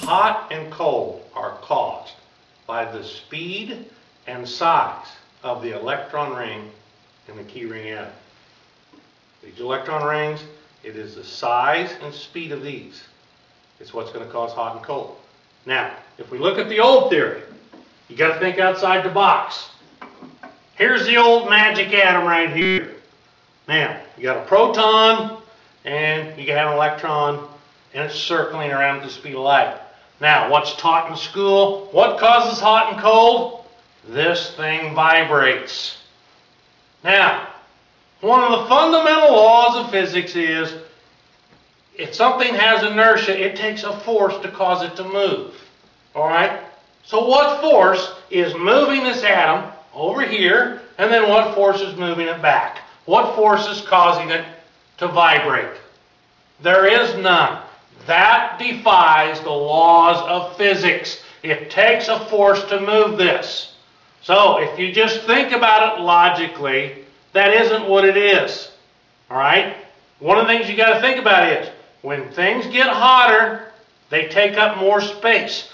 hot and cold are caused by the speed and size of the electron ring in the key ring atom. These electron rings, it is the size and speed of these. It's what's going to cause hot and cold. Now, if we look at the old theory, you got to think outside the box. Here's the old magic atom right here. Now, you got a proton and you got an electron and it's circling around at the speed of light. Now, what's taught in school? What causes hot and cold? This thing vibrates. Now, one of the fundamental laws of physics is if something has inertia, it takes a force to cause it to move. Alright? So what force is moving this atom over here, and then what force is moving it back? What force is causing it to vibrate? There is none. That defies the laws of physics. It takes a force to move this. So if you just think about it logically, that isn't what it is. Alright? One of the things you got to think about is when things get hotter, they take up more space.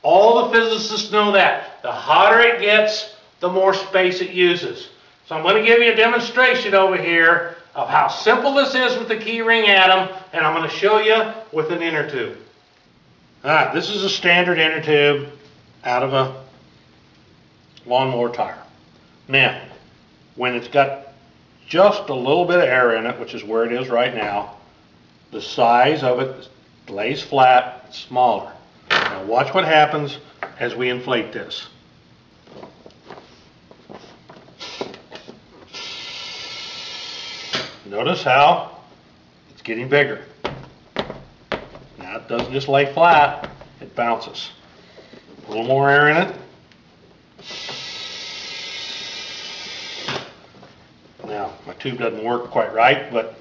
All the physicists know that. The hotter it gets, the more space it uses. So I'm going to give you a demonstration over here of how simple this is with the key ring atom, and I'm going to show you with an inner tube. Alright, this is a standard inner tube out of a lawnmower tire. Now, when it's got just a little bit of air in it, which is where it is right now, the size of it lays flat, it's smaller. Now watch what happens as we inflate this. Notice how it's getting bigger. Now it doesn't just lay flat, it bounces. A little more air in it. Now my tube doesn't work quite right, but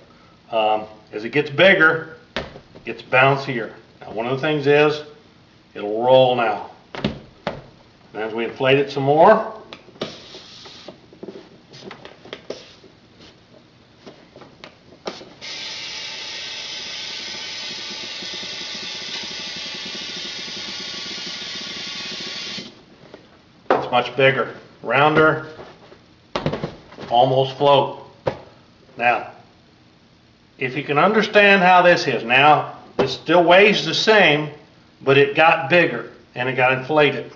as it gets bigger, it gets bouncier. Now one of the things is, it'll roll now. And as we inflate it some more, it's much bigger, rounder, almost float. Now, if you can understand how this is, now this still weighs the same, but it got bigger and it got inflated.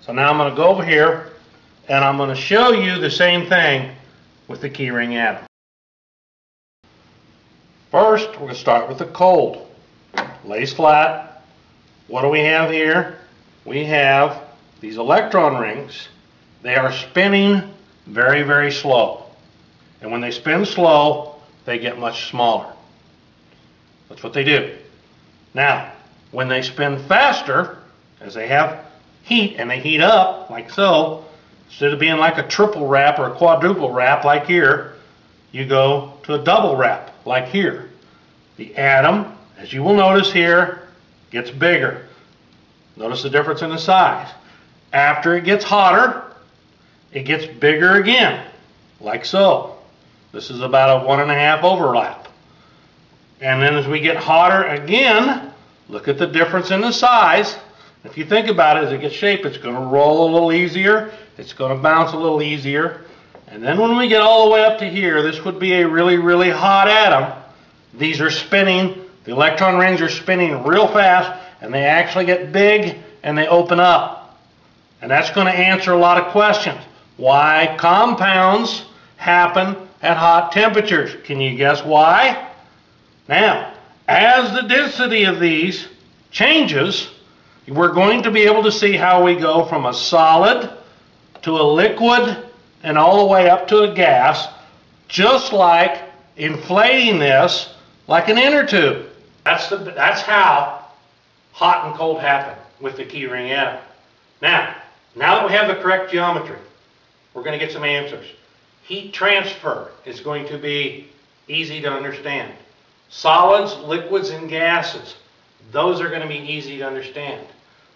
So now I'm going to go over here and I'm going to show you the same thing with the key ring atom. First, we're going to start with the cold. Lays flat. What do we have here? We have these electron rings. They are spinning very, very slow. And when they spin slow, they get much smaller. That's what they do. Now, when they spin faster, as they have heat and they heat up like so, instead of being like a triple wrap or a quadruple wrap like here, you go to a double wrap like here. The atom, as you will notice here, gets bigger. Notice the difference in the size. After it gets hotter, it gets bigger again, like so. This is about a 1.5 overlap. And then as we get hotter again, look at the difference in the size. If you think about it, as it gets shaped, it's going to roll a little easier. It's going to bounce a little easier. And then when we get all the way up to here, this would be a really, really hot atom. These are spinning. The electron rings are spinning real fast, and they actually get big, and they open up. And that's going to answer a lot of questions. Why compounds happen at hot temperatures. Can you guess why? Now, as the density of these changes, we're going to be able to see how we go from a solid to a liquid and all the way up to a gas, just like inflating this like an inner tube. That's how hot and cold happen with the key ring atom. Now that we have the correct geometry, we're going to get some answers. Heat transfer is going to be easy to understand. Solids, liquids, and gases, those are going to be easy to understand.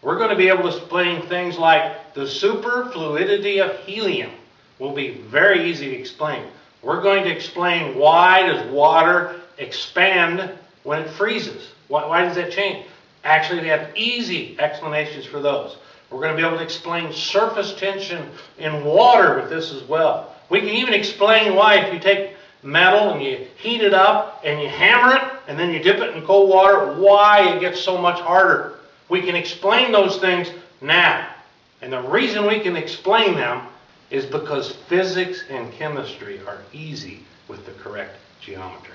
We're going to be able to explain things like the superfluidity of helium will be very easy to explain. We're going to explain why does water expand when it freezes. Why does that change? Actually, we have easy explanations for those. We're going to be able to explain surface tension in water with this as well. We can even explain why if you take metal and you heat it up and you hammer it and then you dip it in cold water, why it gets so much harder. We can explain those things now. And the reason we can explain them is because physics and chemistry are easy with the correct geometry.